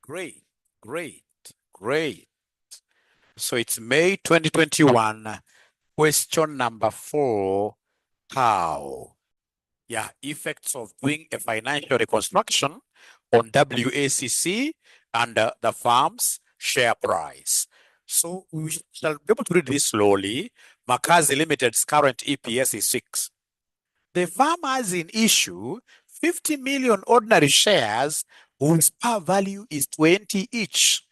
Great, great, great. So it's May 2021, question number 4, how? Yeah, effects of doing a financial reconstruction on WACC and the firm's share price. So we shall be able to read this slowly. Makazi Limited's current EPS is 6. The firm has in issue 50 million ordinary shares whose par value is 20 each.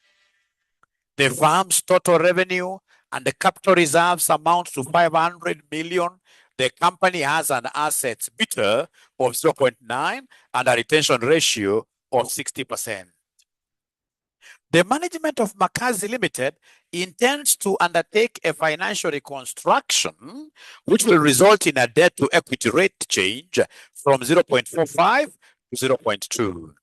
The firm's total revenue and the capital reserves amount to 500 million. The company has an assets beta of 0.9 and a retention ratio of 60%. The management of Makazi Limited intends to undertake a financial reconstruction, which will result in a debt to equity rate change from 0.45 to 0.2.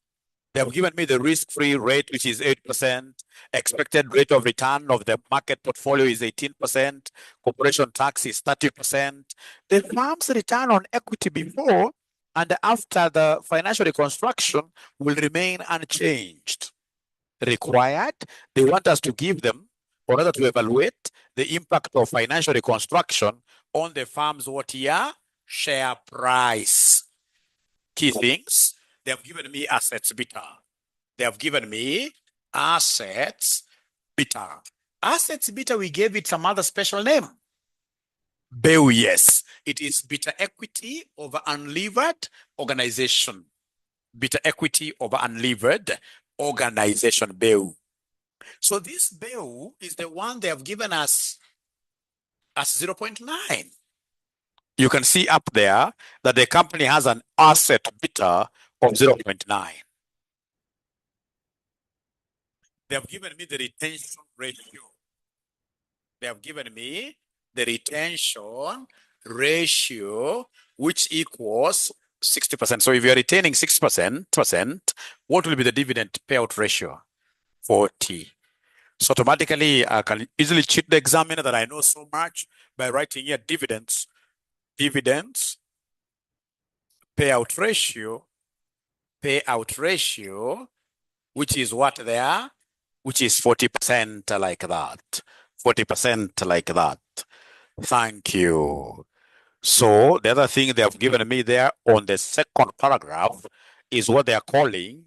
They have given me the risk-free rate, which is 8%. Expected rate of return of the market portfolio is 18%. Corporation tax is 30%. The firm's return on equity before and after the financial reconstruction will remain unchanged. Required, they want us to give them, or rather to evaluate the impact of financial reconstruction on the firm's what year? Share price. Key things. They have given me assets beta. They have given me assets beta. Assets beta, we gave it some other special name. BEU, yes. It is beta equity over unlevered organization. Beta equity over unlevered organization, BEU. So this BEU is the one they have given us as 0.9. You can see up there that the company has an asset beta of 0.9. They have given me the retention ratio. They have given me the retention ratio, which equals 60%. So if you're retaining 6%, what will be the dividend payout ratio? 40. So automatically, I can easily cheat the examiner that I know so much by writing here dividends, payout ratio, which is what they are, which is 40% like that. 40% like that. Thank you. So the other thing they have given me there on the second paragraph is what they are calling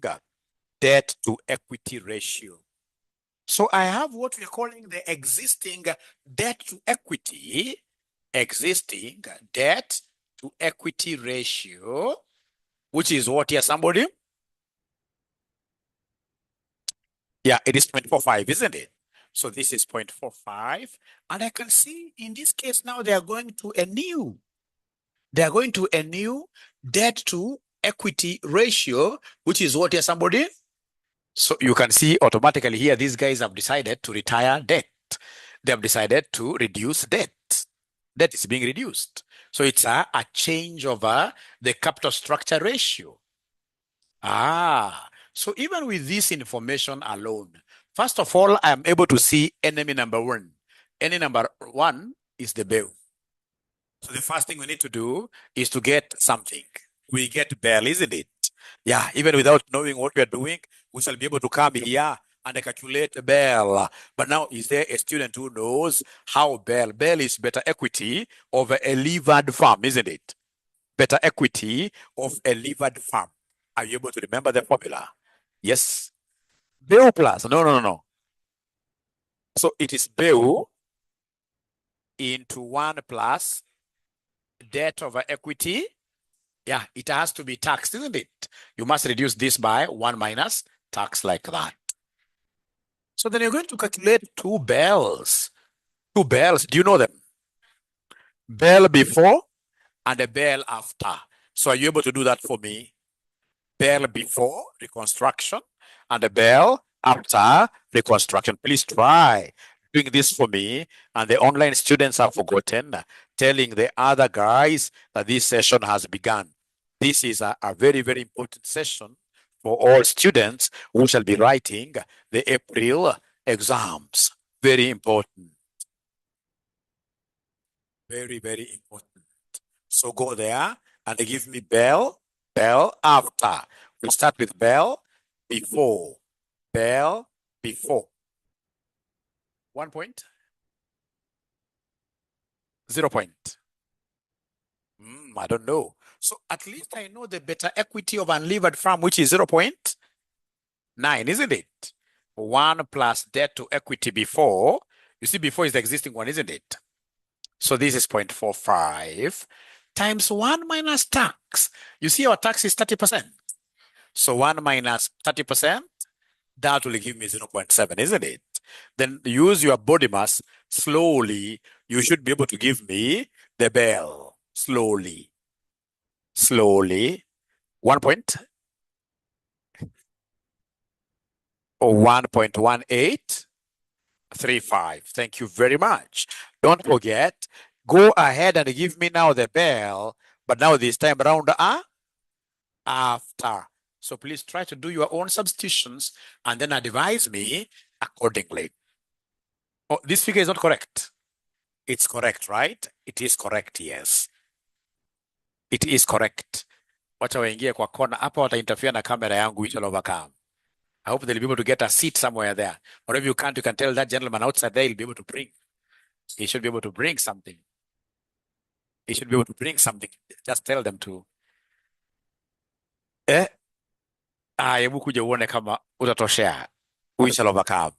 debt to equity ratio. So I have what we are calling the existing debt to equity, ratio, which is what here, somebody? Yeah, it is 0.45, isn't it? So this is 0.45. And I can see in this case now they are going to a new debt to equity ratio, which is what here, somebody? So you can see automatically here, these guys have decided to retire debt. They have decided to reduce debt. Debt is being reduced. So it's a change over the capital structure ratio. So even with this information alone, first of all, I'm able to see enemy number 1. Enemy number 1 is the BEU. So the first thing we need to do is to get something. We get BEL, isn't it? Yeah, even without knowing what we are doing, we shall be able to come here and calculate BEL. But now, is there a student who knows how BEL? BEL is better equity of a levered firm, isn't it? Better equity of a levered firm. Are you able to remember the formula? Yes. BEU plus. No. So it is BEU into 1 plus debt over equity. Yeah, it has to be taxed, isn't it? You must reduce this by 1 minus tax like that. So then you're going to calculate 2 BELs. 2 BELs, do you know them? BEL before and a BEL after. So are you able to do that for me? BEL before reconstruction and a BEL after reconstruction. Please try doing this for me. And the online students have forgotten telling the other guys that this session has begun. This is a very, very important session for all students who shall be writing the April exams. Very important. Very, very important. So go there and they give me BEL after. We start with BEL before. Bell before. 1 point. 0 point. I don't know. So at least I know the beta equity of unlevered farm, which is 0.9, isn't it? 1 plus debt to equity before. You see, before is the existing one, isn't it? So this is 0.45 times 1 minus tax. You see, our tax is 30%. So 1 minus 30%, that will give me 0.7, isn't it? Then use your body mass slowly. You should be able to give me the bell slowly. 1 point or 1.1835. Thank you very much. Don't forget, go ahead and give me now the bell, but now this time around after. So please try to do your own substitutions and then advise me accordingly. Oh, this figure is not correct. It's correct, right? It is correct, yes. It is correct. Wacha waingie kwa kona hapa, watainterfere na kamera yangu, which will overcome. I hope they'll be able to get a seat somewhere there. Or if you can't, you can tell that gentleman outside there, he'll be able to bring. He should be able to bring something. He should be able to bring something. Just tell them to. Hebu kuja uone kama utatoshea. We shall overcome.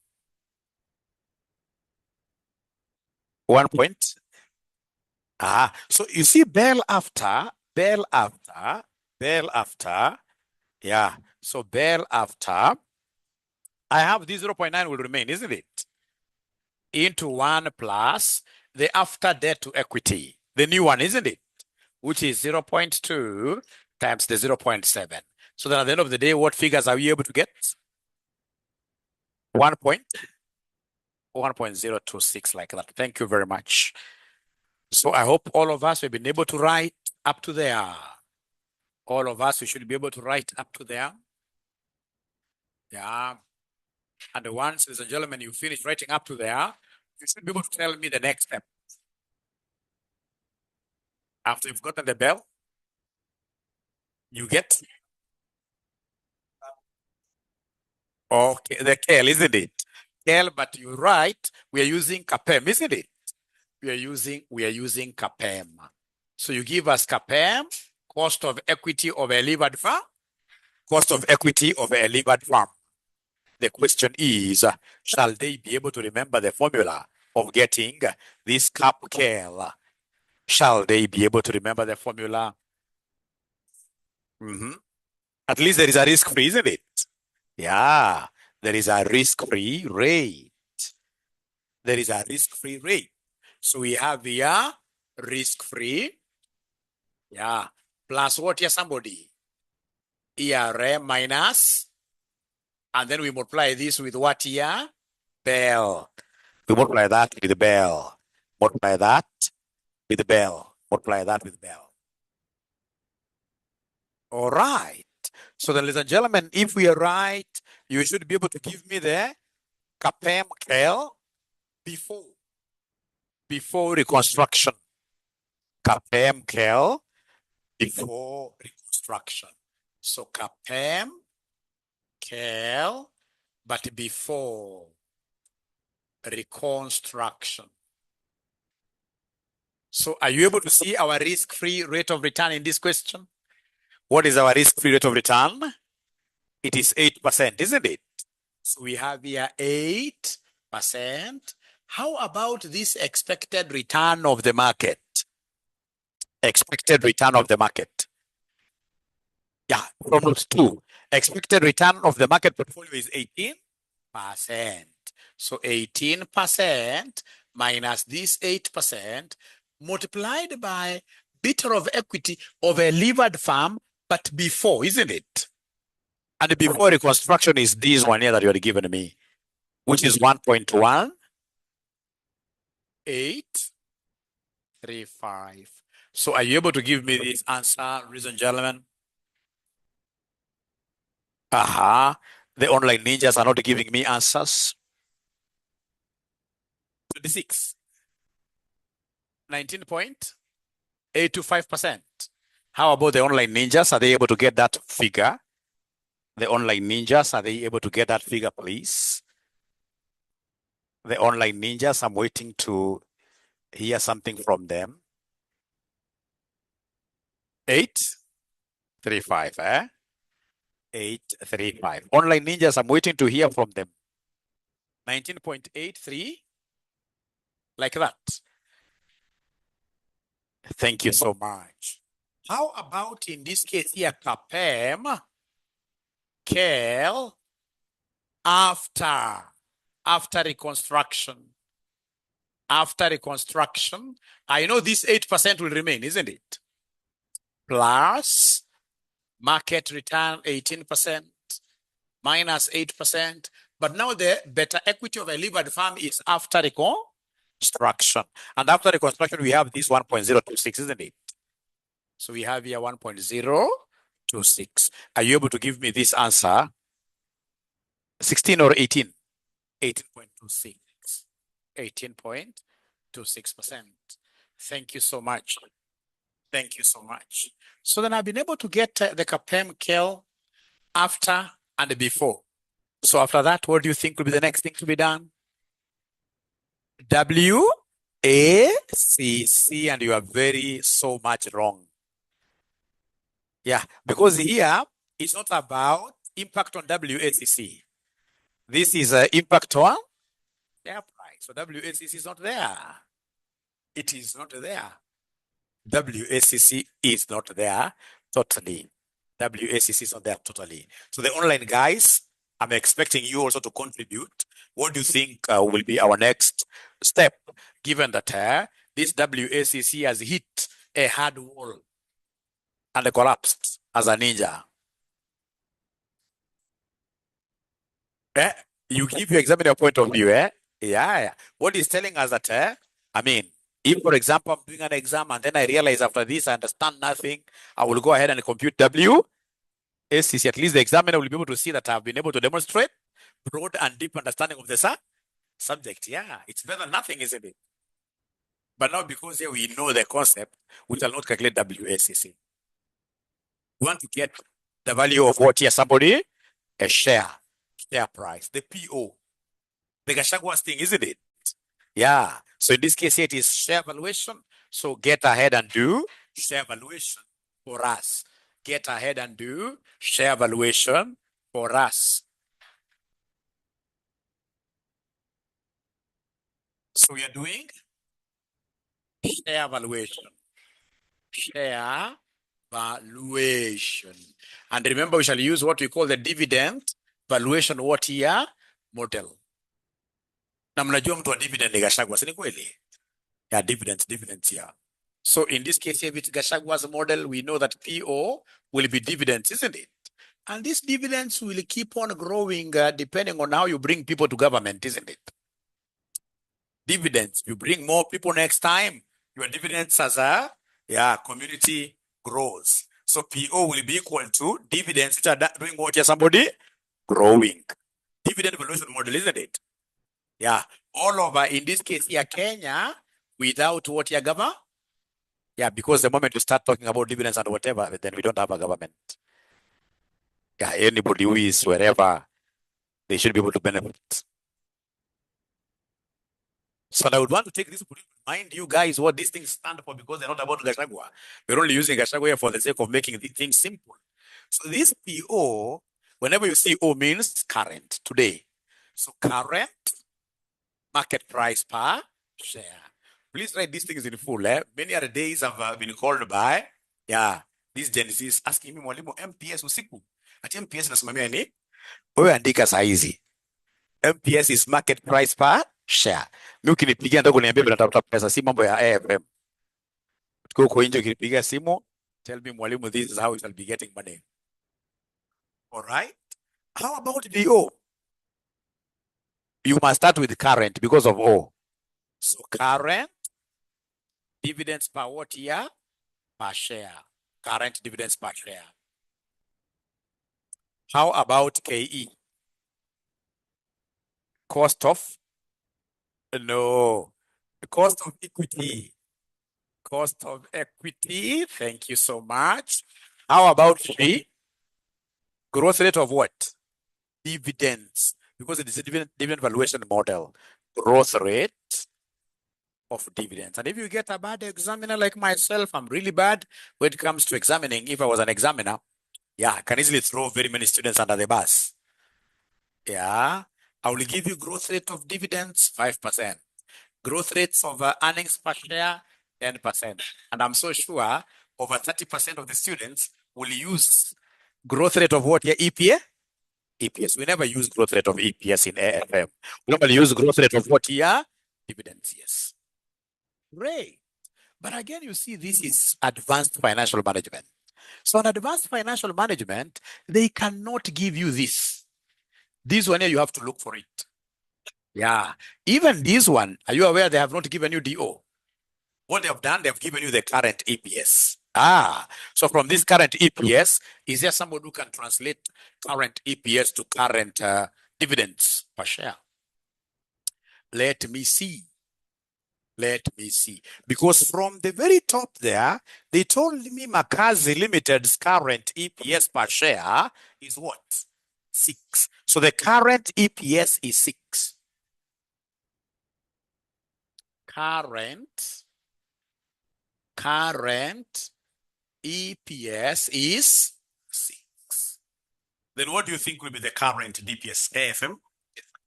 1 point. So you see bell after. Yeah. So bell after. I have this 0.9 will remain, isn't it? Into 1 plus the after debt to equity. The new one, isn't it? Which is 0.2 times the 0.7. So then at the end of the day, what figures are we able to get? 1.026 like that. Thank you very much. So I hope all of us have been able to write up to there. All of us, we should be able to write up to there. Yeah. And once, ladies and gentlemen, you finish writing up to there, you should be able to tell me the next step. After you've gotten the bell, you get the KL, isn't it? KL, but you write, we are using CPFM, isn't it? We are using CPFM. So you give us CPFM, cost of equity of a levered farm, cost of equity of a levered farm. The question is, shall they be able to remember the formula of getting this KL? Shall they be able to remember the formula? At least there is a risk-free, isn't it? Yeah, there is a risk-free rate. There is a risk-free rate. So we have here risk-free. Yeah, plus what here, somebody? ERM minus, and then we multiply this with what here? Bell. We multiply that with the bell. Multiply that with the bell. Multiply that with bell. All right. So then, ladies and gentlemen, if we are right, you should be able to give me the CPFM KL before reconstruction. CPFM KL before reconstruction. So CPFM KL, but before reconstruction. So are you able to see our risk-free rate of return in this question? What is our risk-free rate of return? It is 8%, isn't it? So we have here 8%. How about this expected return of the market? Expected return of the market. Yeah, from note 2. Expected return of the market portfolio is 18%. So 18% minus this 8% multiplied by beta of equity of a levered farm, but before, isn't it? And before reconstruction is this one here that you are giving me, which is 1.1835. So are you able to give me this answer, ladies and gentlemen? The online ninjas are not giving me answers. 26. 19.825%. How about the online ninjas? Are they able to get that figure? The online ninjas, are they able to get that figure, please? The online ninjas, I'm waiting to hear something from them. 835, 835. Online ninjas, I'm waiting to hear from them. 19.83, like that. Thank you so much. How about in this case here, CPFM, CAL, after reconstruction? After reconstruction, I know this 8% will remain, isn't it? Plus market return 18%, minus 8%. But now the better equity of a levered farm is after reconstruction. And after reconstruction, we have this 1.026, isn't it? So we have here 1.026. Are you able to give me this answer? 16 or 18? 18.26. 18.26%. Thank you so much. Thank you so much. So then I've been able to get the CPFM KEL after and before. So after that, what do you think will be the next thing to be done? WACC, and you are very so much wrong. Yeah, because here it's not about impact on WACC. This is an impact on share price. So WACC is not there. It is not there. WACC is not there totally. WACC is not there totally. So the online guys, I'm expecting you also to contribute. What do you think will be our next step, given that this WACC has hit a hard wall and collapsed as a ninja? You give your examiner point of view, Yeah. What is telling us that, I mean, if, for example, I'm doing an exam and then I realize after this I understand nothing, I will go ahead and compute WACC. At least the examiner will be able to see that I've been able to demonstrate broad and deep understanding of the subject. Yeah, it's better than nothing, isn't it? But now because here we know the concept, we shall not calculate WACC. We want to get the value of what here, somebody? A share price, the PO. The Gachagua thing, isn't it? Yeah. So in this case, here it is share valuation. So get ahead and do share valuation for us. Get ahead and do share valuation for us. So we are doing share valuation. Share valuation. And remember, we shall use what we call the dividend valuation what year model. Na mnajua mtu wa dividend ni Gachagua, si ni kweli? Yeah, dividends here. So in this case, if it's Gachagwa's model, we know that PO will be dividends, isn't it? And these dividends will keep on growing depending on how you bring people to government, isn't it? Dividends, you bring more people next time, your dividends as a community grows. So PO will be equal to dividends which are doing what here, somebody? Growing. Dividend valuation model, isn't it? Yeah. All over, in this case here, Kenya, without what here, government? Yeah, because the moment you start talking about dividends and whatever, then we don't have a government. Yeah, anybody who is wherever, they should be able to benefit. So I would want to take this to remind you guys what these things stand for, because they're not about Gachagua. We're only using Gachagua for the sake of making the things simple. So this PO, whenever you see O, means current, today. So current market price per share. Please write these things in full. Many other days have been called by, these Gen Zs asking me, mwalimu, MPS usiku. Ati MPS nasimamia ni? Wewe andika saa hizi. MPS is market price per share. Mimi ukinipigia ndio kuniambia natafuta pesa, si mambo ya AFM. Tuko huko nje ukinipigia simu, tell me mwalimu, this is how you shall be getting money. All right? How about the O? You must start with current because of O. So current dividends per what year? Per share. Current dividends per share. How about KE? Cost of? No. Cost of equity. Cost of equity. Thank you so much. How about fee? Growth rate of what? Dividends, because it is a dividend valuation model. Growth rate of dividends. And if you get a bad examiner like myself, I'm really bad when it comes to examining. If I was an examiner, yeah, I can easily throw very many students under the bus. Yeah, I will give you growth rate of dividends, 5%. Growth rates of earnings per share, 10%. And I'm so sure over 30% of the students will use growth rate of what? Yeah, EPS? EPS. We never use growth rate of EPS in AFM. We normally use growth rate of what? Yeah, dividends, yes. Great. But again, you see, this is advanced financial management. So in advanced financial management, they cannot give you this. This one here, you have to look for it. Yeah. Even this one, are you aware they have not given you DO? What they have done, they have given you the current EPS. So from this current EPS, is there somebody who can translate current EPS to current dividends per share? Let me see. Let me see. Because from the very top there, they told me Makazi Limited's current EPS per share is what? 6. So the current EPS is 6. Current EPS is 6. Then what do you think will be the current DPS? AFM?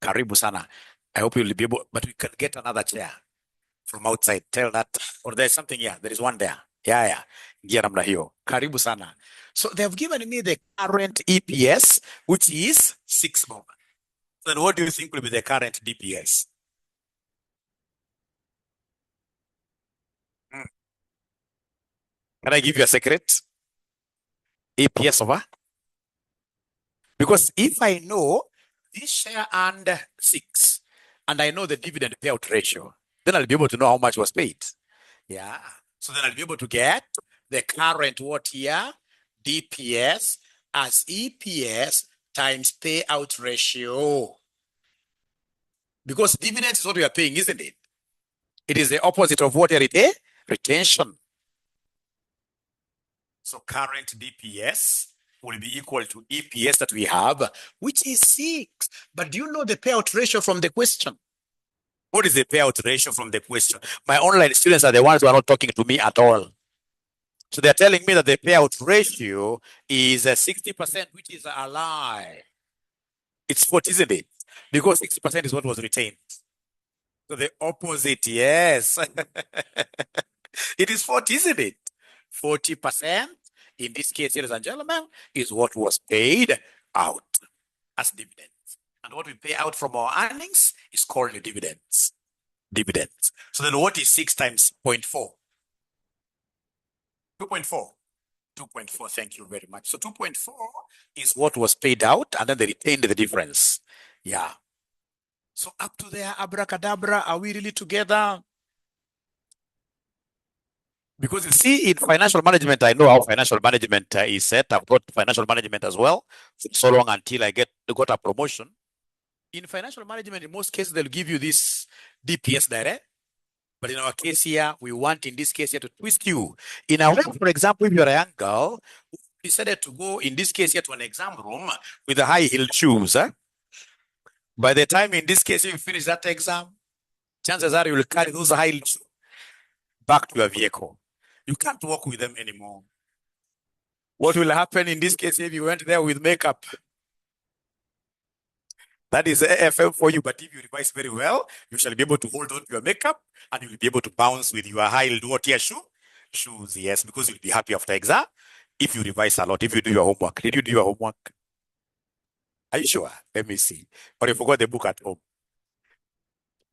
Karibu sana. I hope you'll be able, but we can get another chair from outside. Tell that, or there's something here. There is one there. Yeah. Gia namna hiyo. Karibu sana. So they've given me the current EPS, which is 6 bob. Then what do you think will be the current DPS? Can I give you a secret? EPS over? Because if I know this share earned 6 and I know the dividend payout ratio, then I'll be able to know how much was paid. Yeah. So then I'll be able to get the current what here? DPS as EPS times payout ratio. Because dividends is what we are paying, isn't it? It is the opposite of what you pay? Retention. So current DPS will be equal to EPS that we have, which is 6. But do you know the payout ratio from the question? What is the payout ratio from the question? My online students are the ones who are not talking to me at all. So they're telling me that the payout ratio is 60%, which is a lie. It's 40, isn't it? Because 60% is what was retained. So the opposite, yes. It is 40, isn't it? 40%, in this case, ladies and gentlemen, is what was paid out as dividends. And what we pay out from our earnings is called the dividends. Dividends. So then what is 6 times 0.4? 2.4. 2.4, thank you very much. So 2.4 is what was paid out, and then they retained the difference. Yeah. So up to there, abracadabra, are we really together? Because you see, in financial management, I know how financial management is set. I've got financial management as well, for so long until I got a promotion. In financial management, in most cases, they'll give you this DPS direct. But in our case here, we want, in this case here, to twist you. In a way, for example, if you're a young girl who decided to go, in this case here, to an exam room with the high-heeled shoes, by the time, in this case, you finish that exam, chances are you will carry those high-heeled shoes back to your vehicle. You can't walk with them anymore. What will happen in this case if you went there with makeup? That is AFM for you, but if you revise very well, you shall be able to hold on to your makeup and you'll be able to bounce with your high-heeled shoes, yes, because you'll be happy after exam if you revise a lot, if you do your homework. Did you do your homework? Are you sure? Let me see. Or you forgot the book at home.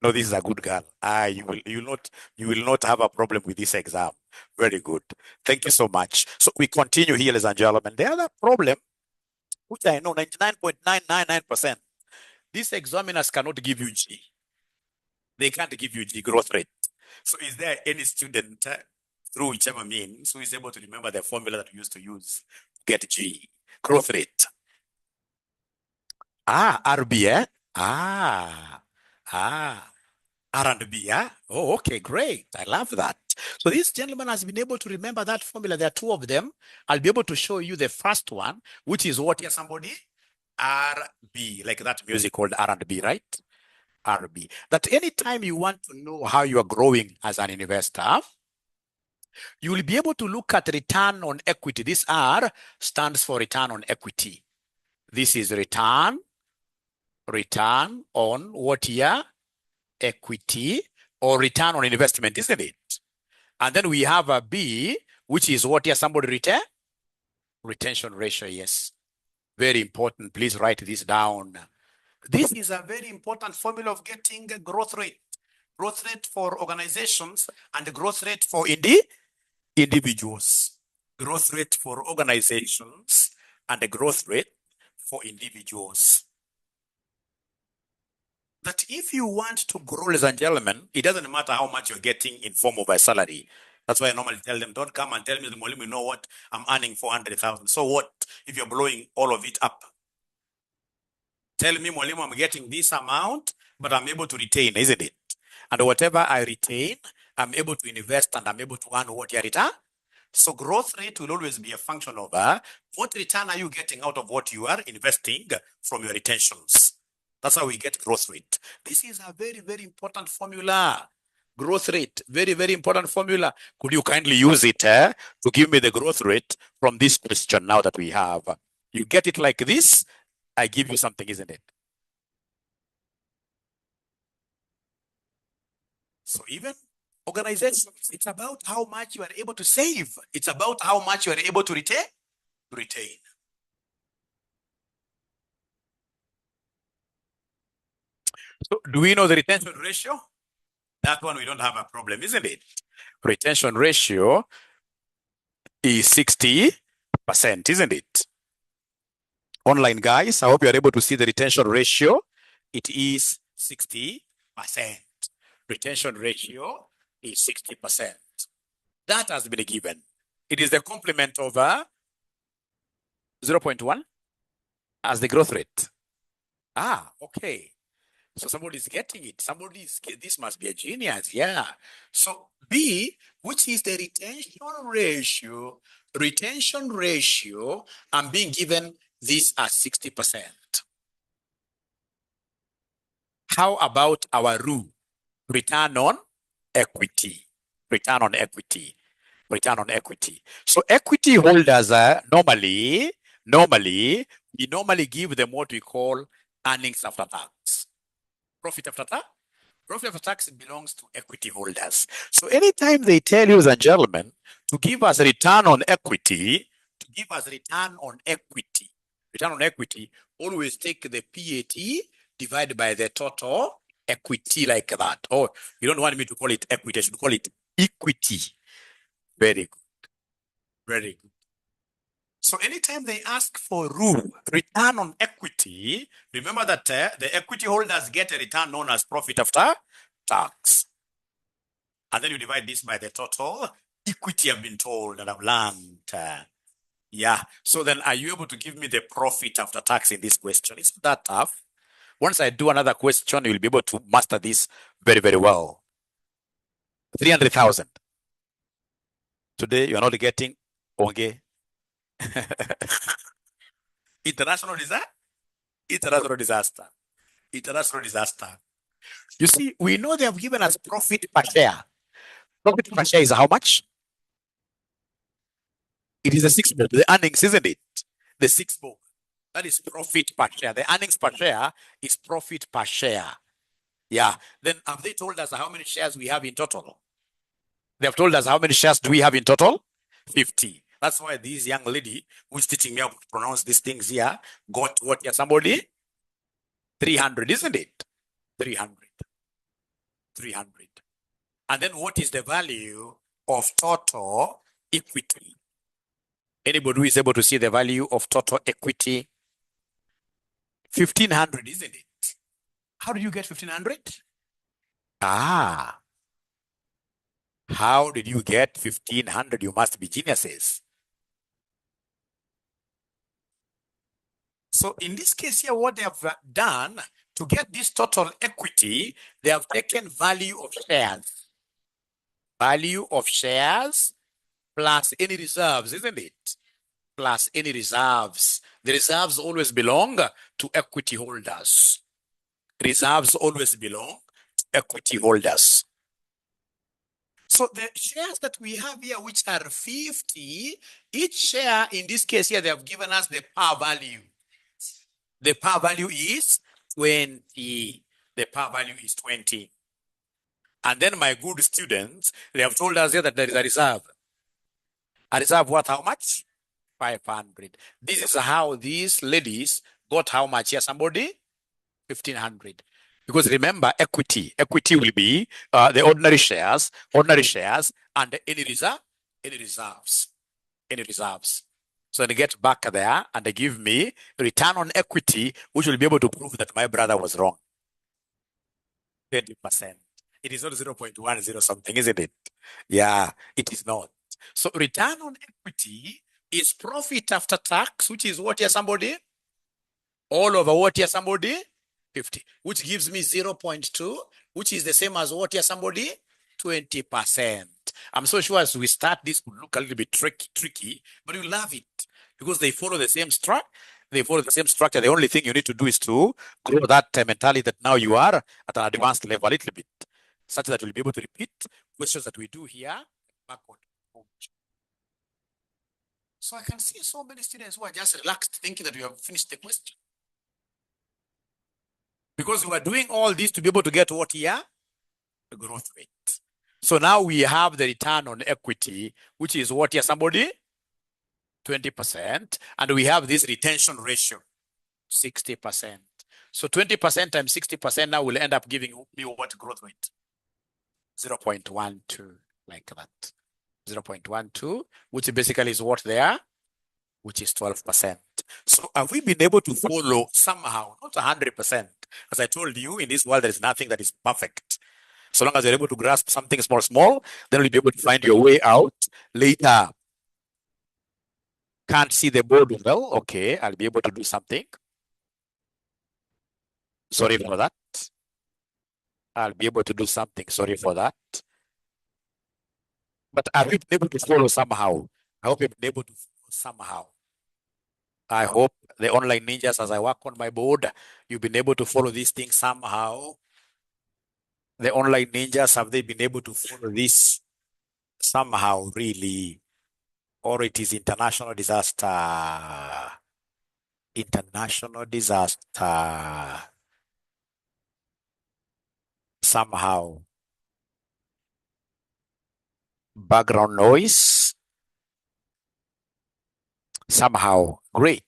No, this is a good girl. You will not have a problem with this exam. Very good. Thank you so much. So we continue here, ladies and gentlemen. The other problem, which I know 99.999%, these examiners cannot give you G. They can't give you G growth rate. So is there any student through whichever means who is able to remember the formula that we used to use to get G growth rate? RB, eh? R and B, yeah? Oh, okay, great. I love that. So this gentleman has been able to remember that formula. There are two of them. I'll be able to show you the first one, which is what here, somebody? RB, like that music called R&B, right? RB. That anytime you want to know how you are growing as an investor, you will be able to look at return on equity. This R stands for return on equity. This is return on what here? Equity, or return on investment, isn't it? And then we have a B, which is what here? Somebody return? Retention ratio, yes. Very important. Please write this down. This is a very important formula of getting a growth rate. Growth rate for organizations and the growth rate for individuals. Growth rate for organizations and the growth rate for individuals. That if you want to grow, ladies and gentlemen, it doesn't matter how much you're getting in form of a salary. That's why I normally tell them, don't come and tell me, you know what, I'm earning 400,000. So what if you're blowing all of it up? Tell me, Mwalimu, I'm getting this amount, but I'm able to retain, isn't it? And whatever I retain, I'm able to invest and I'm able to earn what your return. So growth rate will always be a function of what return are you getting out of what you are investing from your retentions. That's how we get growth rate. This is a very, very important formula. Growth rate, very, very important formula. Could you kindly use it to give me the growth rate from this question now that we have? You get it like this, I give you something, isn't it? So even organizations, it's about how much you are able to save. It's about how much you are able to retain. So do we know the retention ratio? That one we don't have a problem, isn't it? Retention ratio is 60%, isn't it? Online guys, I hope you are able to see the retention ratio. It is 60%. Retention ratio is 60%. That has been given. It is the complement of 0.1 as the growth rate. Okay. So somebody is getting it. This must be a genius. Yeah. So B, which is the retention ratio, I'm being given this as 60%. How about our rule? Return on equity. So equity holders normally, we normally give them what we call earnings after tax. Profit after tax? Profit after tax belongs to equity holders. So anytime they tell you, ladies and gentlemen, to give us a return on equity, always take the PAT divided by the total equity like that. Oh, you don't want me to call it equity, I should call it equity. Very good. So anytime they ask for return on equity, remember that the equity holders get a return known as profit after tax. And then you divide this by the total equity I've been told that I've learned. Yeah. So then are you able to give me the profit after tax in this question? It's not that tough. Once I do another question, you'll be able to master this very, very well. 300,000. Today, you're not getting onge. International disaster. You see, we know they have given us profit per share. Profit per share is how much? It is the 6 bob. The earnings, isn't it? The 6 bob. That is profit per share. The earnings per share is profit per share. Yeah. Then have they told us how many shares we have in total? They have told us how many shares do we have in total? 50. That's why this young lady who's teaching me how to pronounce these things here got what here? Somebody? 300, isn't it? 300. And then what is the value of total equity? Anybody who is able to see the value of total equity? 1,500, isn't it? How did you get 1,500? How did you get 1,500? You must be geniuses. So in this case here, what they have done to get this total equity, they have taken value of shares. value of shares plus any reserves, isn't it? Plus any reserves. The reserves always belong to equity holders. Reserves always belong to equity holders. So the shares that we have here, which are 50, each share in this case here, they have given us the par value. The par value is 20. The par value is 20. And then my good students, they have told us here that there is a reserve. A reserve worth how much? 500. This is how these ladies got how much here? Somebody? 1,500. Because remember, equity will be the ordinary shares, and any reserves. So they get back there and they give me return on equity, which will be able to prove that my brother was wrong. 20%. It is not 0.10 something, isn't it? Yeah, it is not. So return on equity is profit after tax, which is what here, somebody? All over what here, somebody? 50, which gives me 0.2, which is the same as what here, somebody? 20%. I'm so sure as we start, this could look a little bit tricky, but you love it because they follow the same structure. The only thing you need to do is to grow that mentality that now you are at an advanced level a little bit, such that you'll be able to repeat questions that we do here backward. So I can see so many students who are just relaxed thinking that we have finished the question. Because we are doing all this to be able to get what here? The growth rate. So now we have the return on equity, which is what here, somebody? 20. And we have this retention ratio, 60%. So 20% times 60% now will end up giving me what growth rate? 0.12, like that. 0.12, which basically is what there? Which is 12%. So have we been able to follow somehow, not 100%? As I told you, in this world, there is nothing that is perfect. So long as you're able to grasp something small, then you'll be able to find your way out later. Can't see the board well. Okay, I'll be able to do something. Sorry for that. I'll be able to do something. Sorry for that. But have you been able to follow somehow? I hope you've been able to follow somehow. I hope the online ninjas, as I work on my board, you've been able to follow these things somehow. The online ninjas, have they been able to follow this somehow, really? Or it is international disaster? International disaster. Somehow. Background noise. Somehow. Great.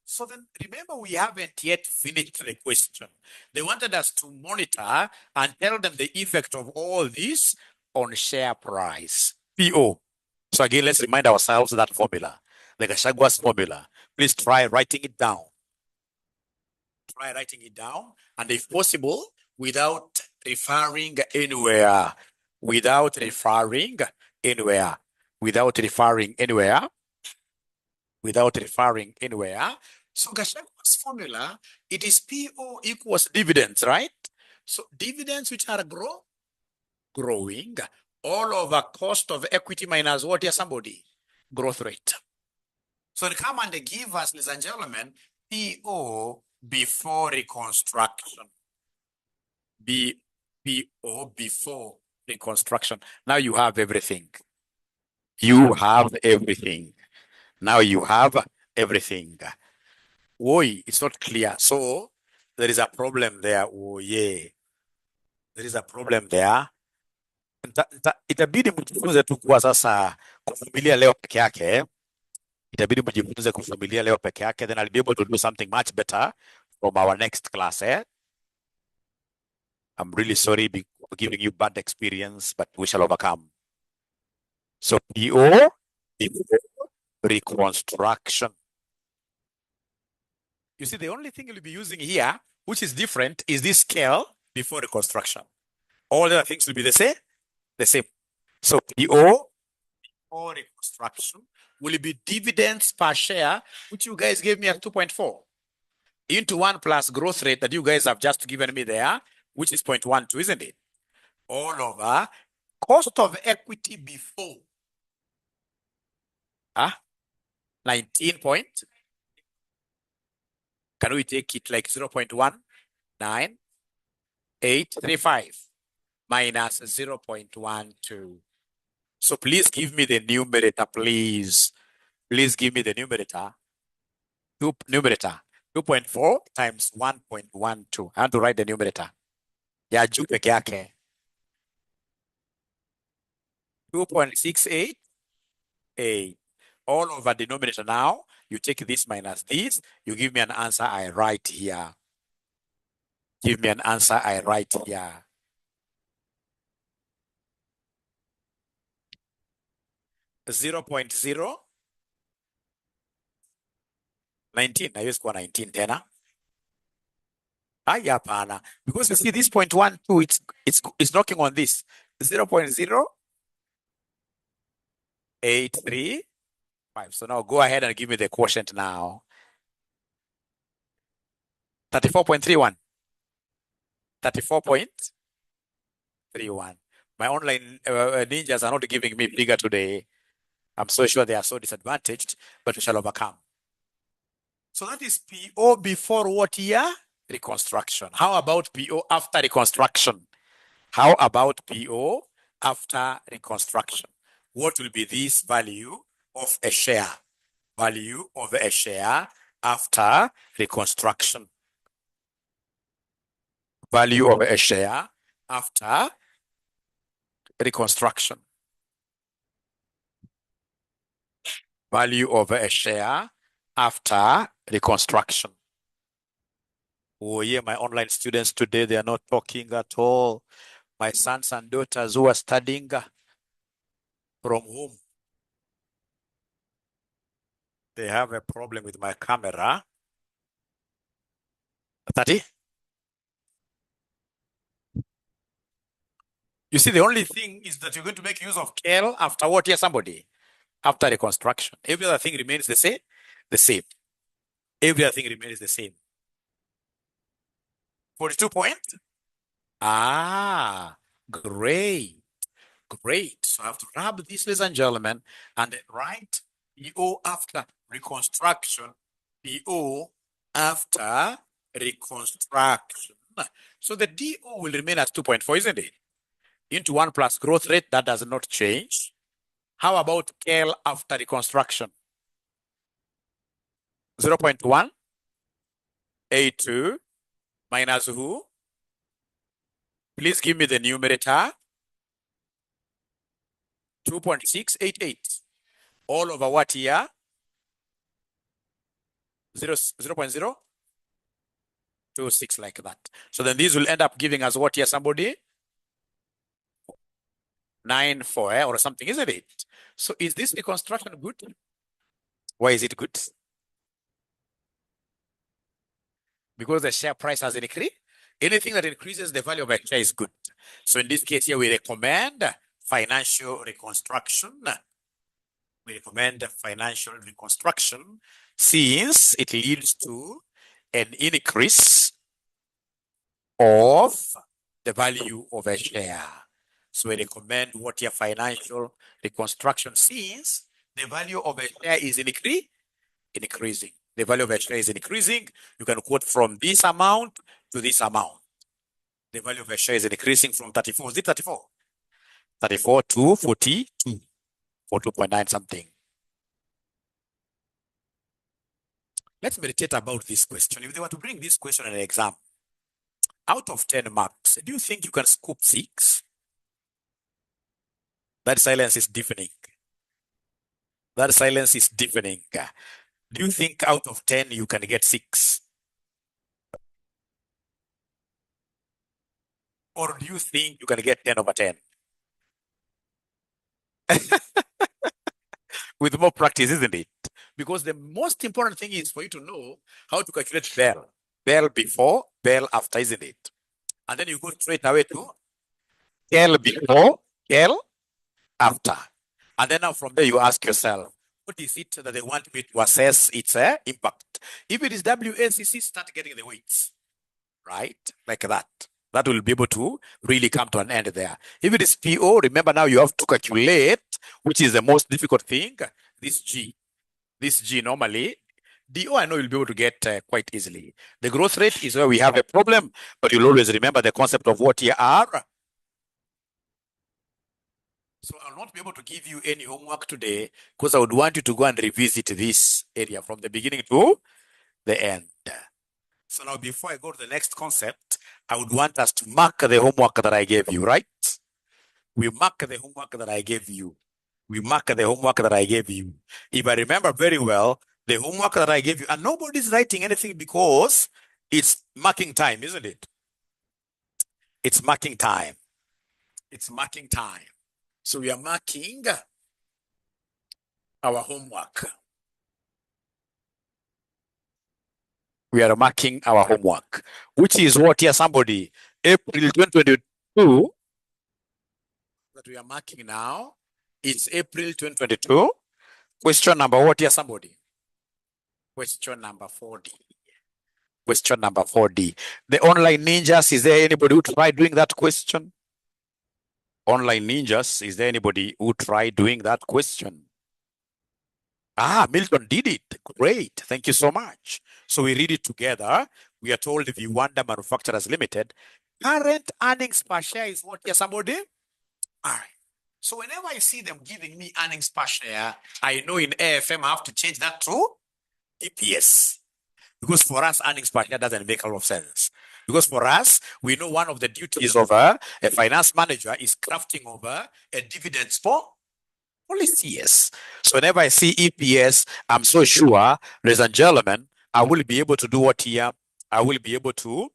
So then remember, we haven't yet finished the question. They wanted us to monitor and tell them the effect of all this on share price, PO. So again, let's remind ourselves that formula, the Gachagwa's formula. Please try writing it down. Try writing it down, and if possible, without referring anywhere. Without referring anywhere. Without referring anywhere. Without referring anywhere. So Gachagwa's formula, it is PO equals dividends, right? So dividends which are growing, all over cost of equity minus what here, somebody? Growth rate. So they come and they give us, ladies and gentlemen, PO before reconstruction. PO before reconstruction. Now you have everything. You have everything. Now you have everything. Oi, it's not clear. So there is a problem there. Oh yeah. There is a problem there. Itabidi mjifunze tu kuwa sasa kuvumilia leo peke yake. Itabidi mjifunze kuvumilia leo peke yake, then I'll be able to do something much better from our next class. I'm really sorry for giving you bad experience, but we shall overcome. So PO, reconstruction. You see, the only thing you'll be using here, which is different, is this scale before reconstruction. All the other things will be the same. So PO or reconstruction will be dividends per share, which you guys gave me at 2.4, into 1 plus growth rate that you guys have just given me there, which is 0.12, isn't it? All over cost of equity before 19 point. Can we take it like 0.19835 minus 0.12? So please give me the numerator, please. Please give me the numerator. Numerator. 2.4 times 1.12. I want to write the numerator. Ya juu peke yake. 2.688. All over the denominator now. You take this minus this. You give me an answer I write here. Give me an answer I write here. 0.019. I use 19 tena. Hapana. Because you see this 0.12, it's knocking on this. 0.0835. So now go ahead and give me the quotient now. 34.31. 34.31. My online ninjas are not giving me bigger today. I'm so sure they are so disadvantaged, but we shall overcome. So that is PO before what year? Reconstruction. How about PO after reconstruction? How about PO after reconstruction? What will be this value of a share? Value of a share after reconstruction. Value of a share after reconstruction. Value of a share after reconstruction. Oh yeah, my online students today, they are not talking at all. My sons and daughters who are studying from home, they have a problem with my camera. 30? You see, the only thing is that you're going to make use of KL after what year, somebody? After reconstruction. Every other thing remains the same. The same. Every other thing remains the same. 42 point? Great. Great. So I have to rub this, ladies and gentlemen, and write PO after reconstruction. PO after reconstruction. So the DO will remain at 2.4, isn't it? Into 1 plus growth rate, that does not change. How about KL after reconstruction? 0.1, A2, minus who? Please give me the numerator. 2.688. All over what year? 0.026, like that. So then these will end up giving us what year, somebody? 9.4 or something, isn't it? So is this reconstruction good? Why is it good? Because the share price has increased. Anything that increases the value of a share is good. So in this case here, we recommend financial reconstruction. We recommend financial reconstruction since it leads to an increase of the value of a share. So we recommend what your financial reconstruction since the value of a share is increasing. The value of a share is increasing. You can quote from this amount to this amount. The value of a share is increasing from 34. Is it 34? 34 to 42. 42.9 something. Let's meditate about this question. If they were to bring this question in an exam, out of 10 marks, do you think you can scoop 6? That silence is deafening. That silence is deafening. Do you think out of 10 you can get 6? Or do you think you can get 10 over 10? With more practice, isn't it? Because the most important thing is for you to know how to calculate BEL. BEL before, BEL after, isn't it? And then you go straight away to KEL before, KEL after. And then now from there you ask yourself, what is it that they want me to assess its impact? If it is WACC, start getting the weights, right? Like that. That will be able to really come to an end there. If it is PO, remember now you have to calculate, which is the most difficult thing, this G. This G normally, DO I know you'll be able to get quite easily. The growth rate is where we have a problem, but you'll always remember the concept of what here are. So I'll not be able to give you any homework today because I would want you to go and revisit this area from the beginning to the end. So now before I go to the next concept, I would want us to mark the homework that I gave you, right? We mark the homework that I gave you. We mark the homework that I gave you. If I remember very well, the homework that I gave you, and nobody's writing anything because it's marking time, isn't it? It's marking time. It's marking time. So we are marking our homework. We are marking our homework, which is what here, somebody, April 2022, that we are marking now. It's April 2022. Question number what here, somebody? Question number 4D. Question number 4D. The online ninjas, is there anybody who tried doing that question? Online ninjas, is there anybody who tried doing that question? Ah, Milton did it. Great. Thank you so much. So we read it together. We are told if you Viwanda Manufacturers Limited, current earnings per share is what here, somebody? All right. So whenever I see them giving me earnings per share, I know in AFM I have to change that to EPS. Because for us, earnings per share doesn't make a lot of sense. Because for us, we know one of the duties of a finance manager is crafting over a dividends policy. Yes. So whenever I see EPS, I'm so sure, ladies and gentlemen, I will be able to do what here? I will be able to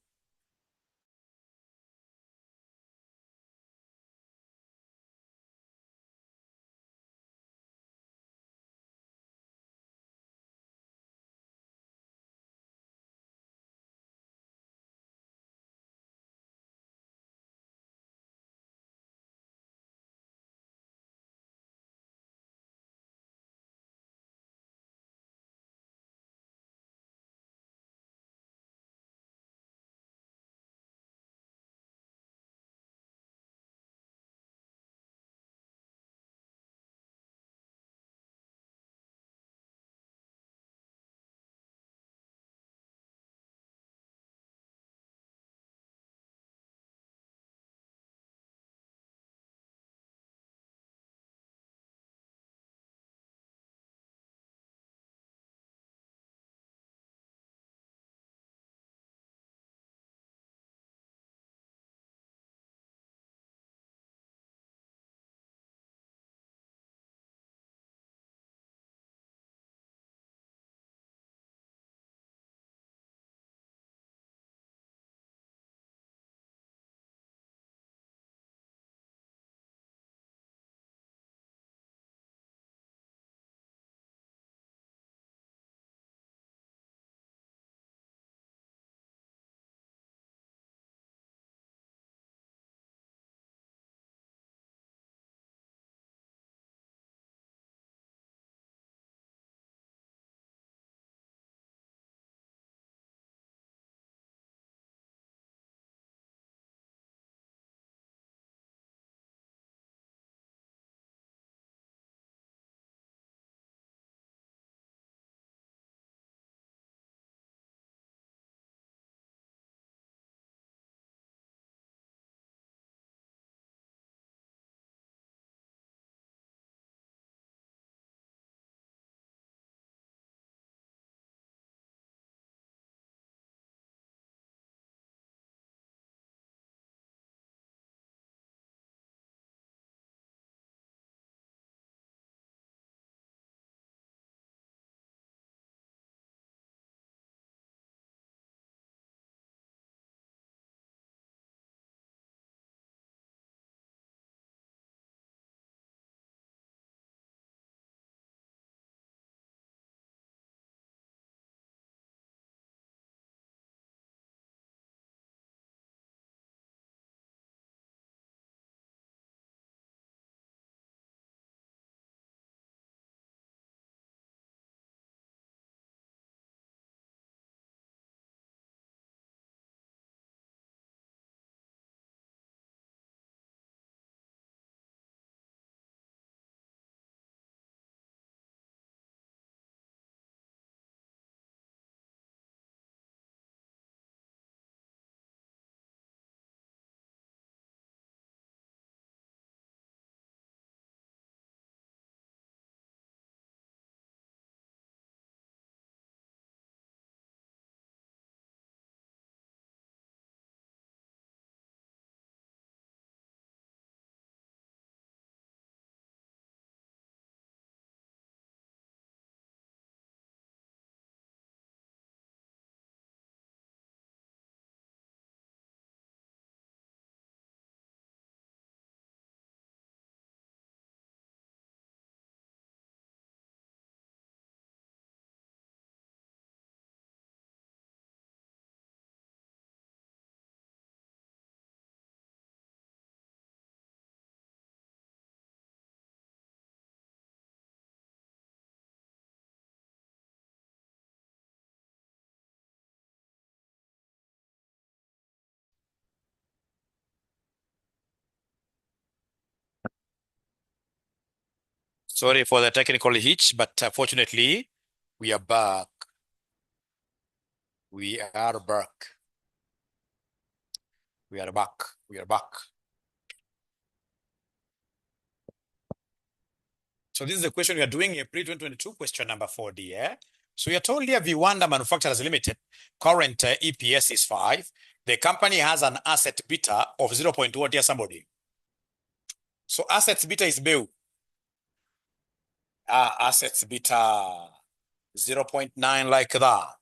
Sorry for the technical hitch, but fortunately, we are back. We are back. We are back. We are back. So this is the question we are doing, April 2022, question number 4D. So you're told here Viwanda Manufacturers Limited, current EPS is 5. The company has an asset beta of 0.1 here, somebody. So assets beta is BEU. Assets beta 0.9 like that.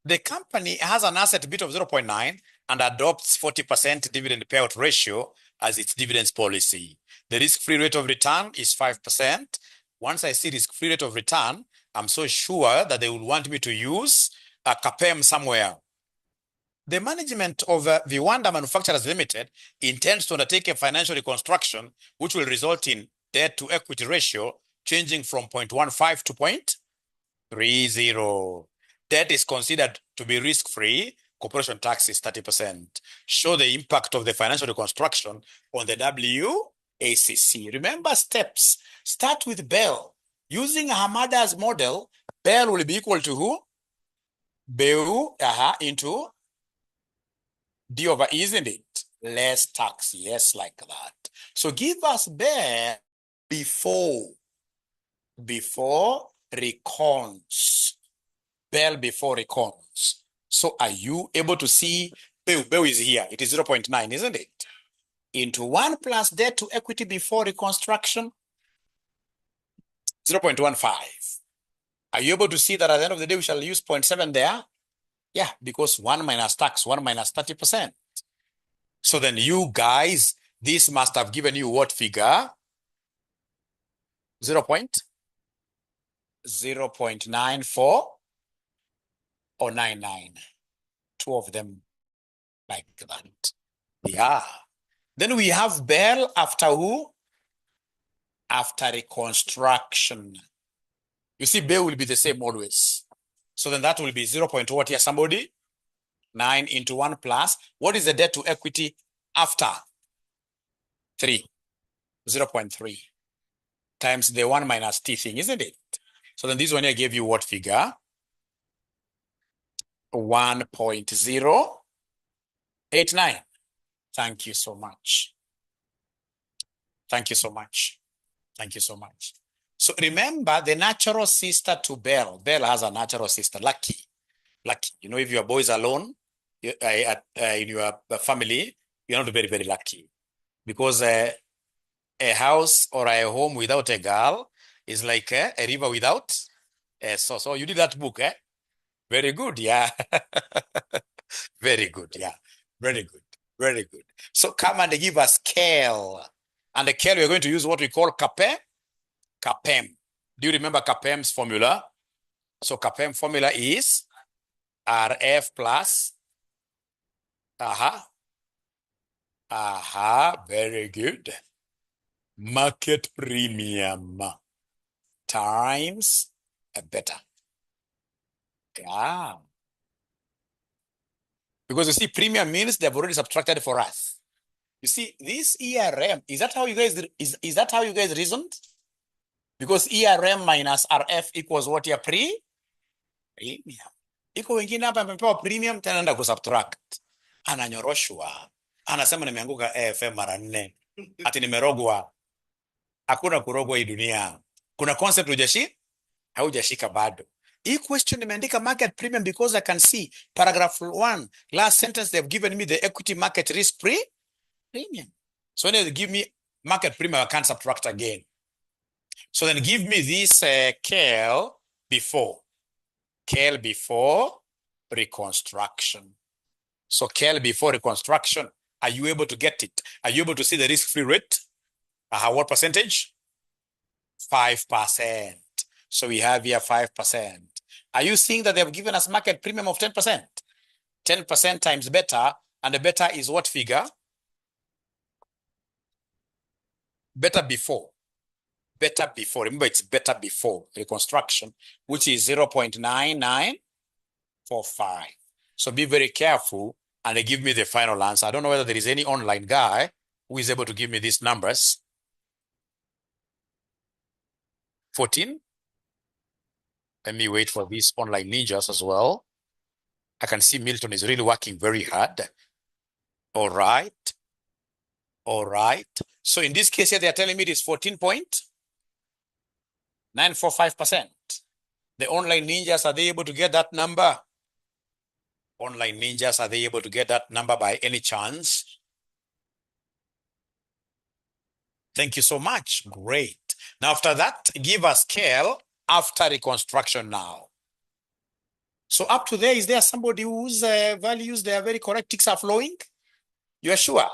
The company has an asset beta of 0.9 and adopts 40% dividend payout ratio as its dividends policy. The risk-free rate of return is 5%. Once I see risk-free rate of return, I'm so sure that they will want me to use a CPFM somewhere. The management of Viwanda Manufacturers Limited intends to undertake a financial reconstruction, which will result in debt to equity ratio changing from 0.15 to 0.30. Debt is considered to be risk-free. Corporation tax is 30%. Show the impact of the financial reconstruction on the WACC. Remember steps. Start with BEL. Using Hamada's model, BEL will be equal to who? BEU into D over E, isn't it? Less tax. Yes, like that. So give us BEL before recons. BEL before recons. So are you able to see BEU is here? It is 0.9, isn't it? Into 1 plus debt to equity before reconstruction, 0.15. Are you able to see that at the end of the day, we shall use 0.7 there? Yeah, because 1 minus tax, 1 minus 30%. So then you guys, this must have given you what figure? 0.94 or 99. Two of them like that. Yeah. Then we have BEL after who? After reconstruction. You see, BEL will be the same always. So then that will be 0. What here, somebody? 9 into 1 plus. What is the debt to equity after? 3. 0.3 times the 1 minus T thing, isn't it? So then this one here gave you what figure? 1.089. Thank you so much. Thank you so much. Thank you so much. So remember the natural sister to BEL. BEL has a natural sister, Lucky. Lucky. You know, if your boy is alone in your family, you're not very, very lucky. Because a house or a home without a girl is like a river without a source. So you did that book, eh? Very good, yeah. Very good, yeah. Very good, very good. So come and give us scale. And the scale, we're going to use what we call CPFM. Do you remember CPFM's formula? So CPFM formula is RF plus, very good. Market premium times a beta. Yeah. Because you see, premium means they've already subtracted for us. You see, this ERM, is that how you guys reasoned? Because ERM minus RF equals what here? Premium. Iko wengine hapa amepewa premium tena anaenda kusubtract. Ananyoroshwa. Anasema nimeanguka AFM mara 4. Ati nimerogwa. Hakuna kurogwa hii dunia. Kuna concept haujashika bado. Hii question nimeandika market premium because I can see paragraph 1, last sentence they've given me the equity market risk premium. So when they give me market premium, I can't subtract again. So then give me this CAL before reconstruction. So CAL before reconstruction, are you able to get it? Are you able to see the risk-free rate? What percentage? 5%. So we have here 5%. Are you seeing that they've given us market premium of 10%? 10% times beta, and the beta is what figure? Beta before. Remember, it's beta before reconstruction, which is 0.9945. So be very careful, and they give me the final answer. I don't know whether there is any online guy who is able to give me these numbers. 14. Let me wait for these online ninjas as well. I can see Milton is really working very hard. All right. All right. So in this case here, they are telling me it is 14.945%. The online ninjas, are they able to get that number? Online ninjas, are they able to get that number by any chance? Thank you so much. Great. Now, after that, give us scale after reconstruction now. So up to there, is there somebody whose values, they are very correct, ticks are flowing? You are sure?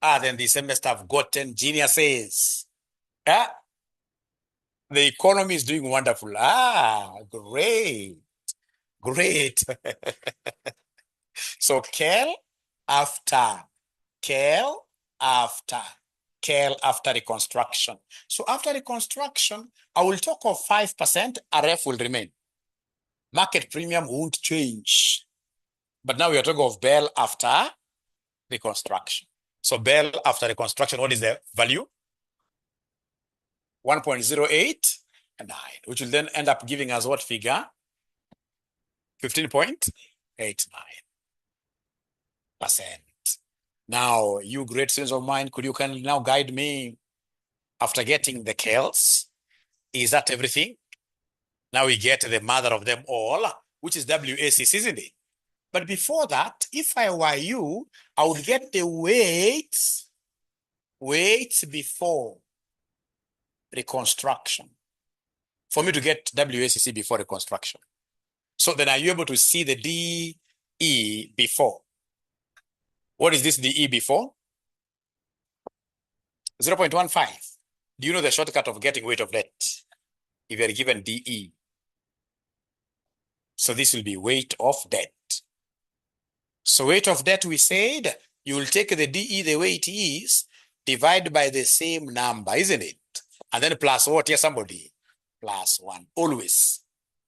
Then the semester have gotten geniuses. The economy is doing wonderful. Great. Great. So Kel after reconstruction. So after reconstruction, I will talk of 5%, RF will remain. Market premium won't change. But now we are talking of Bell after reconstruction. So Bell after reconstruction, what is the value? 1.089, which will then end up giving us what figure? 15.89%. Now, you great students of mine, could you kindly now guide me after getting the KELs? Is that everything? Now we get the mother of them all, which is WACC, isn't it? But before that, if I were you, I would get the weights before reconstruction for me to get WACC before reconstruction. So then are you able to see the DE before? What is this DE before? 0.15. Do you know the shortcut of getting weight of debt? If you are given DE. So this will be weight of debt. So weight of debt, we said, you will take the DE the way it is, divide by the same number, isn't it? And then plus what here, somebody? Plus 1, always.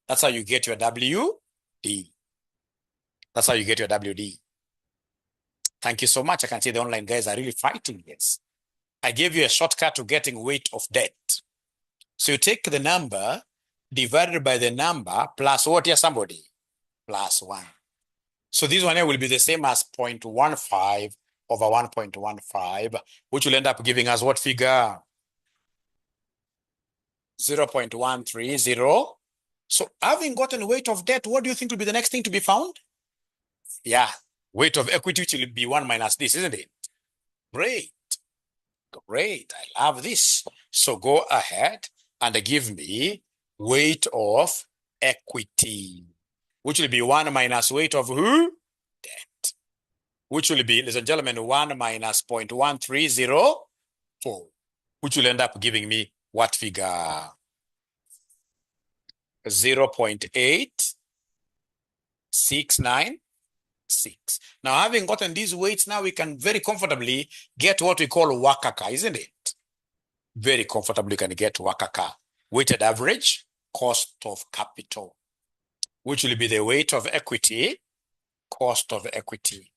That's how you get your WD. That's how you get your WD. Thank you so much. I can see the online guys are really fighting this. I gave you a shortcut to getting weight of debt. So you take the number divided by the number plus what here, somebody? Plus 1. So this one here will be the same as 0.15 over 1.15, which will end up giving us what figure? 0.130. So having gotten weight of debt, what do you think will be the next thing to be found? Yeah, weight of equity, which will be 1 minus this, isn't it? Great. Great. I love this. So go ahead and give me weight of equity, which will be 1 minus weight of who? Debt. Which will be, ladies and gentlemen, 1 minus 0.1304, which will end up giving me what figure? 0.8696. Now, having gotten these weights, now we can very comfortably get what we call WACCA, isn't it? Very comfortably can get WACCA, weighted average cost of capital, which will be the weight of equity, cost of equity,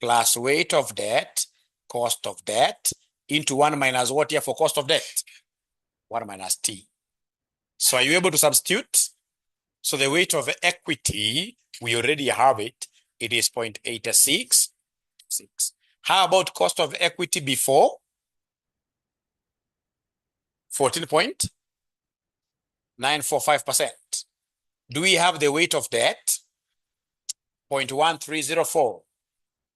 plus weight of debt, cost of debt, into 1 minus what here for cost of debt? 1 minus T. So are you able to substitute? So the weight of equity, we already have it. It is 0.866. How about cost of equity before? 14.945%. Do we have the weight of debt? 0.1304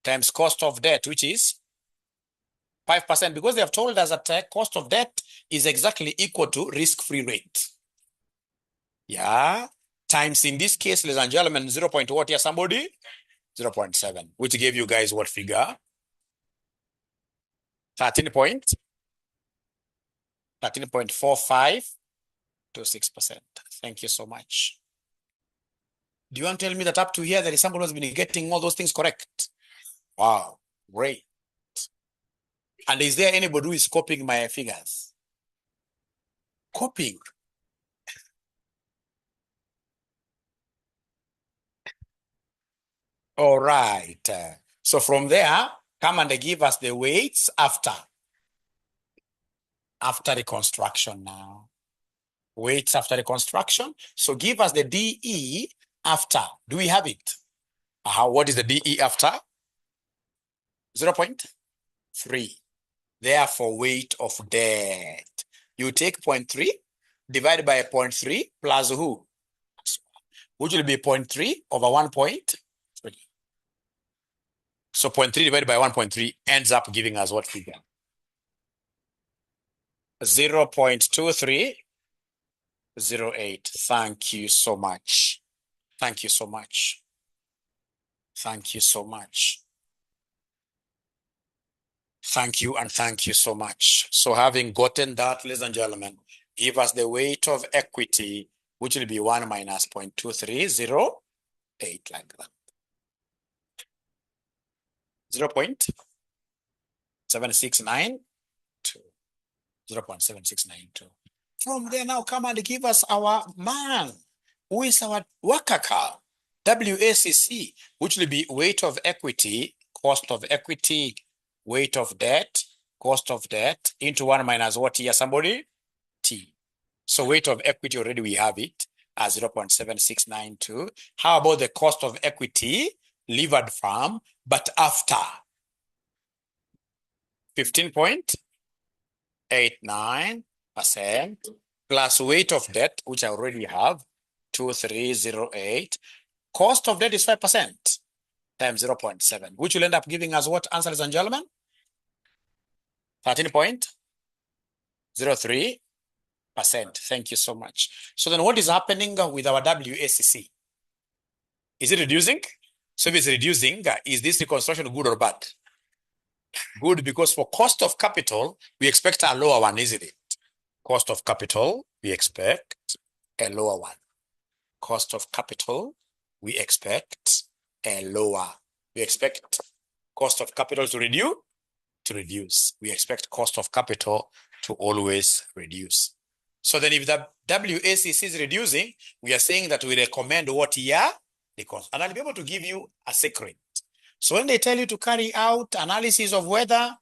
times cost of debt, which is 5%, because they have told us that cost of debt is exactly equal to risk-free rate. Yeah, times in this case, ladies and gentlemen, 0. What here, somebody? 0.7, which gave you guys what figure? 13.4526%. Thank you so much. Do you want to tell me that up to here there is somebody who's been getting all those things correct? Wow, great. And is there anybody who is copying my figures? Copying. All right. So from there, come and give us the weights after reconstruction now. weights after reconstruction. So give us the DE after. Do we have it? What is the DE after? 0.3. Therefore, weight of debt. You take 0.3 divided by 0.3 plus who? Which will be 0.3 over 1.3. So 0.3 divided by 1.3 ends up giving us what figure? 0.2308. Thank you so much. Thank you so much. Thank you so much. Thank you and thank you so much. So having gotten that, ladies and gentlemen, give us the weight of equity, which will be 1 minus 0.2308, like that. 0.7692. 0.7692. From there now, come and give us our man, who is our worker car, WACC, which will be weight of equity, cost of equity, weight of debt, cost of debt, into 1 minus what here, somebody? T. So weight of equity, already we have it as 0.7692. How about the cost of equity levered from, but after? 15.89% plus weight of debt, which I already have, 2308. Cost of debt is 5% times 0.7, which will end up giving us what answer, ladies and gentlemen? 13.03%. Thank you so much. So then what is happening with our WACC? Is it reducing? So if it's reducing, is this reconstruction good or bad? Good, because for cost of capital, we expect a lower one, isn't it? Cost of capital, we expect a lower one. Cost of capital, we expect a lower. We expect cost of capital to reduce. We expect cost of capital to always reduce. So then if the WACC is reducing, we are saying that we recommend what year? And I'll be able to give you a secret. So when they tell you to carry out analysis of whether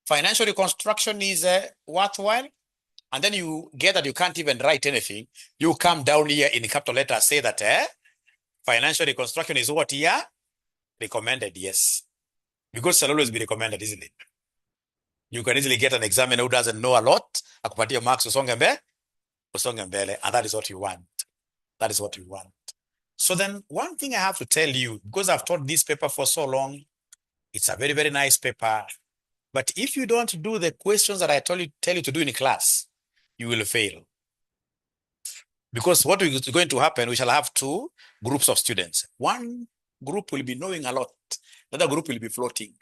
financial reconstruction is worthwhile, and then you get that you can't even write anything, you come down here in capital letters, say that financial reconstruction is what year? Recommended, yes. Because it'll always be recommended, isn't it? You can easily get an examiner who doesn't know a lot, akupatia marks usonge mbele, and that is what you want. That is what you want. So then one thing I have to tell you, because I've taught this paper for so long, it's a very, very nice paper. But if you don't do the questions that I tell you to do in class, you will fail. Because what is going to happen, we shall have two groups of students. One group will be knowing a lot. The other group will be floating.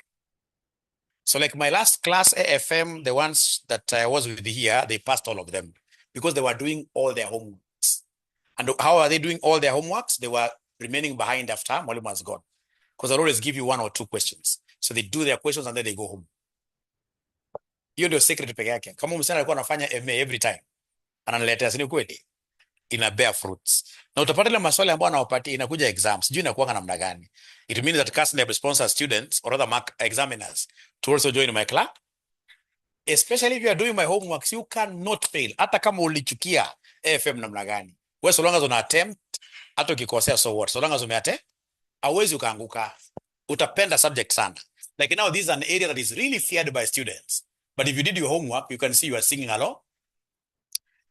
So like my last class, AFM, the ones that I was with here, they passed all of them because they were doing all their homeworks. And how are they doing all their homeworks? They were remaining behind after Mwalimu has gone. Because I'll always give you 1 or 2 questions. So they do their questions and then they go home. Hiyo ndio secret peke yake. Kama msichana alikuwa anafanya MA every time, ananiletea, si ni kweli? Ina bear fruits. Na utapata ile maswali ambayo anawapatia inakuja exams. Sijui inakuwa namna gani. It means that CASNEB sponsors students or other mark examiners to also join my class. Especially if you are doing my homework, you cannot fail. Hata kama ulichukia AFM namna gani. Wewe so long as una attempt, hata ukikosea so what. So long as umeattempt, hauwezi ukaanguka. Utapenda subject sana. Like now, this is an area that is really feared by students. But if you did your homework, you can see you are singing along.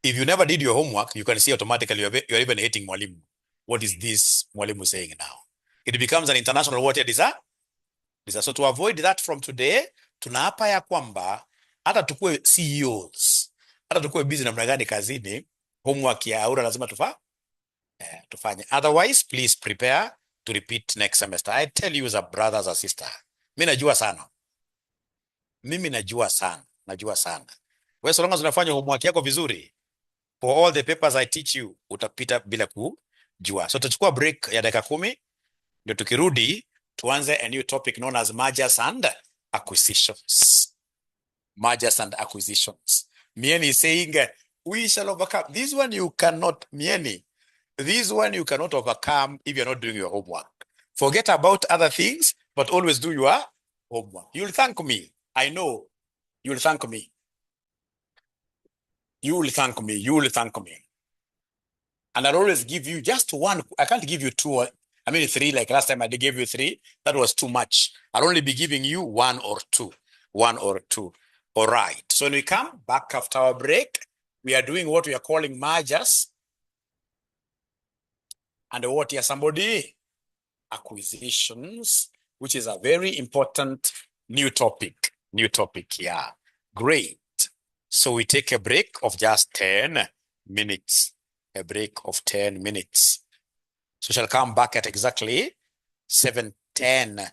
If you never did your homework, you can see automatically you're even hating Mwalimu. What is this Mwalimu saying now? It becomes an international what it is. So to avoid that from today, tunaapa ya kwamba hata tukue CEOs, hata tukue busy namna gani kazini, homework ya aura lazima tufanye. Otherwise, please prepare to repeat next semester. I tell you as a brother, as a sister, mimi najua sana. Najua sana. Wewe so long as unafanya homework yako vizuri, for all the papers I teach you, utapita bila kujua. So tutachukua break ya dakika 10, ndio tukirudi tuanze a new topic known as mergers and acquisitions. Mergers and acquisitions. Mieni is saying, we shall overcome. This one you cannot, Mieni, this one you cannot overcome if you're not doing your homework. Forget about other things, but always do your homework. You'll thank me. I know. You'll thank me. You will thank me. And I'll always give you just one. I can't give you two. I mean, three, like last time I gave you three. That was too much. I'll only be giving you one or two. One or two. All right. So when we come back after our break, we are doing what we are calling mergers. And what here, somebody? Acquisitions, which is a very important new topic. New topic, yeah. Great. So we take a break of just 10 minutes. A break of 10 minutes. So we shall come back at exactly 7:10